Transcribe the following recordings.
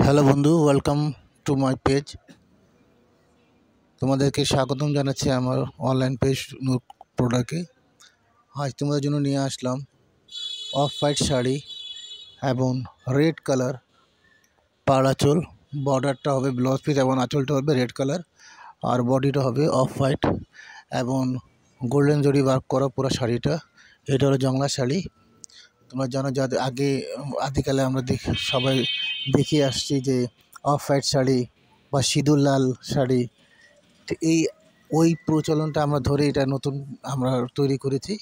Hello বন্ধু, welcome to my page. তোমাদেরকে স্বাগতম জানাচ্ছি আমার অনলাইন পেজ নূর প্রোডাক্টে। আজ তোমাদের জন্য নিয়ে আসলাম অফ হোয়াইট শাড়ি এবং রেড কালার পাড় আঁচল। বর্ডারটা হবে ব্লাউজ পিস এবং আঁচলটা হবে রেড কালার, আর বডিটা হবে অফ হোয়াইট এবং গোল্ডেন জরি ওয়ার্ক করা পুরো শাড়িটা। এটা হলো জংলা শাড়ি। তোমরা জানো, যাদের আদিকালে আমরা সবাই দেখে আসছি যে অফ হোয়াইট শাড়ি বা সিঁদুর লাল শাড়ি, ওই প্রচলনটা আমরা ধরে এটা নতুন আমরা তৈরি করেছি।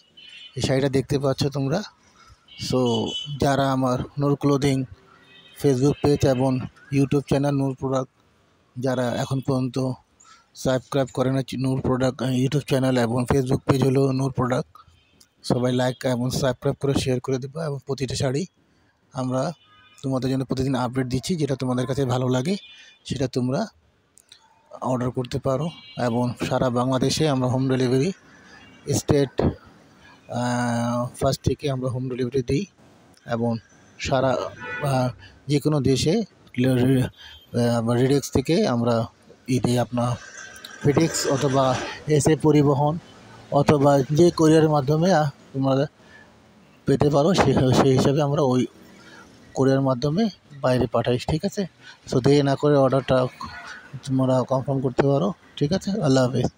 এই শাড়িটা দেখতে পাচ্ছ তোমরা। সো যারা আমার নূর ক্লোদিং ফেসবুক পেজ এবং ইউটিউব চ্যানেল নূর প্রোডাক্ট যারা এখন পর্যন্ত সাবস্ক্রাইব করে না নূর প্রোডাক্ট ইউটিউব চ্যানেল এবং ফেসবুক পেজ হলো নূর প্রোডাক্ট, সবাই লাইক এবং সাবস্ক্রাইব করে শেয়ার করে দেবো। এবং প্রতিটা শাড়ি আমরা তোমাদের জন্য প্রতিদিন আপডেট দিচ্ছি, যেটা তোমাদের কাছে ভালো লাগে সেটা তোমরা অর্ডার করতে পারো। এবং সারা বাংলাদেশে আমরা হোম ডেলিভারি স্টেট ফার্স্ট থেকে আমরা হোম ডেলিভারি দিই এবং সারা যে কোনো দেশে রিডেক্স থেকে আমরা দিই। আপনার ফিডেক্স অথবা এসএ পরিবহন অথবা যে কোরিয়ারের মাধ্যমে তোমরা পেতে পারো, সেই হিসাবে আমরা ওই কোরিয়ার মাধ্যমে বাইরে পাঠাই। ঠিক আছে? সো দেরি না করে অর্ডারটা তোমরা কনফার্ম করতে পারো। ঠিক আছে? আল্লাহ হাফেজ।